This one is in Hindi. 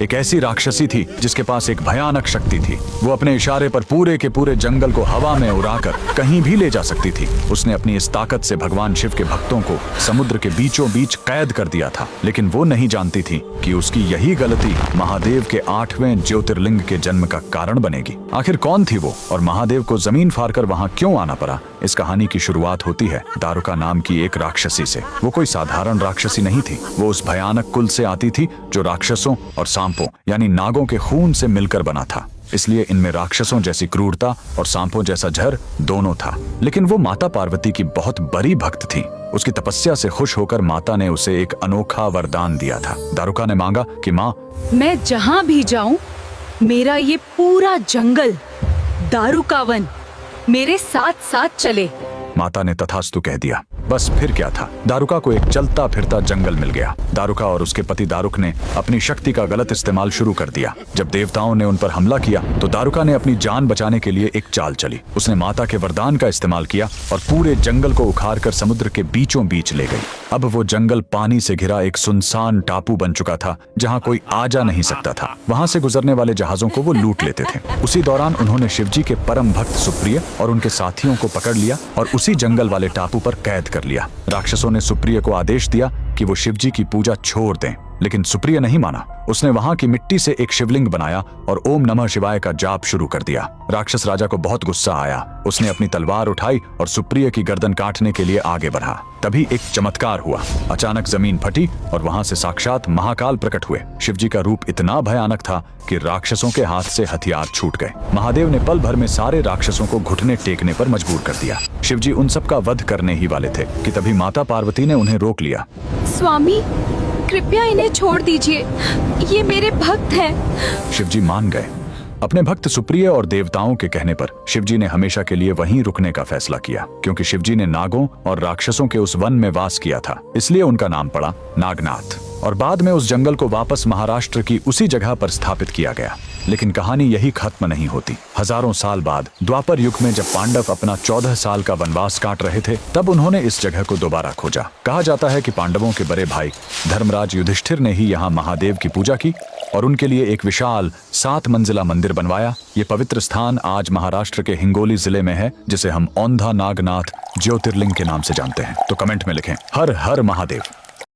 एक ऐसी राक्षसी थी जिसके पास एक भयानक शक्ति थी। वो अपने इशारे पर पूरे के पूरे जंगल को हवा में उड़ाकर कहीं भी ले जा सकती थी। उसने अपनी इस ताकत से भगवान शिव के भक्तों को समुद्र के बीचों बीच कैद कर दिया था, लेकिन वो नहीं जानती थी कि उसकी यही गलती महादेव के 8वें ज्योतिर्लिंग के जन्म का कारण बनेगी। आखिर कौन थी वो और महादेव को जमीन फाड़कर वहां क्यों आना पड़ा? इस कहानी की शुरुआत होती है दारुका नाम की एक राक्षसी से। वो कोई साधारण राक्षसी नहीं थी, वो उस भयानक कुल से आती थी जो राक्षसों और सांपों यानी नागों के खून से मिलकर बना था। इसलिए इनमें राक्षसों जैसी क्रूरता और सांपों जैसा झर दोनों था। लेकिन वो माता पार्वती की बहुत बड़ी भक्त थी। उसकी तपस्या से खुश होकर माता ने उसे एक अनोखा वरदान दिया था। दारुका ने मांगा कि माँ, मैं जहाँ भी जाऊँ मेरा ये पूरा जंगल दारुका वन मेरे साथ साथ चले। माता ने तथास्तु कह दिया। बस फिर क्या था, दारुका को एक चलता फिरता जंगल मिल गया। दारुका और उसके पति दारुक ने अपनी शक्ति का गलत इस्तेमाल शुरू कर दिया। जब देवताओं ने उन पर हमला किया तो दारुका ने अपनी जान बचाने के लिए एक चाल चली। उसने माता के वरदान का इस्तेमाल किया और पूरे जंगल को उखाड़कर समुद्र के बीचों बीच ले गई। अब वो जंगल पानी से घिरा एक सुनसान टापू बन चुका था जहाँ कोई आ जा नहीं सकता था। वहाँ से गुजरने वाले जहाजों को वो लूट लेते थे। उसी दौरान उन्होंने शिवजी के परम भक्त सुप्रिय और उनके साथियों को पकड़ लिया और उसी जंगल वाले टापू पर कैद कर लिया। राक्षसों ने सुप्रिय को आदेश दिया कि वो शिवजी की पूजा छोड़ दें, लेकिन सुप्रिय नहीं माना। उसने वहां की मिट्टी से एक शिवलिंग बनाया और ओम नमः शिवाय का जाप शुरू कर दिया। राक्षस राजा को बहुत गुस्सा आया। उसने अपनी तलवार उठाई और सुप्रिय की गर्दन काटने के लिए आगे बढ़ा। तभी एक चमत्कार हुआ। अचानक जमीन फटी और वहां से साक्षात महाकाल प्रकट हुए। शिवजी का रूप इतना भयानक था कि राक्षसों के हाथ से हथियार छूट गए। महादेव ने पल भर में सारे राक्षसों को घुटने टेकने पर मजबूर कर दिया। शिवजी उन सब का वध करने ही वाले थे कि तभी माता पार्वती ने उन्हें रोक लिया। स्वामी, कृपया इन्हें छोड़ दीजिए, ये मेरे भक्त हैं। शिवजी मान गए। अपने भक्त सुप्रिय और देवताओं के कहने पर शिवजी ने हमेशा के लिए वहीं रुकने का फैसला किया, क्योंकि शिवजी ने नागों और राक्षसों के उस वन में वास किया था, इसलिए उनका नाम पड़ा नागनाथ। और बाद में उस जंगल को वापस महाराष्ट्र की उसी जगह पर स्थापित किया गया। लेकिन कहानी यही खत्म नहीं होती। हजारों साल बाद द्वापर युग में जब पांडव अपना 14 साल का वनवास काट रहे थे, तब उन्होंने इस जगह को दोबारा खोजा। कहा जाता है कि पांडवों के बड़े भाई धर्मराज युधिष्ठिर ने ही यहाँ महादेव की पूजा की और उनके लिए एक विशाल 7 मंजिला मंदिर बनवाया। ये पवित्र स्थान आज महाराष्ट्र के हिंगोली जिले में है, जिसे हम औंधा नागनाथ ज्योतिर्लिंग के नाम से जानते हैं। तो कमेंट में लिखें हर हर महादेव।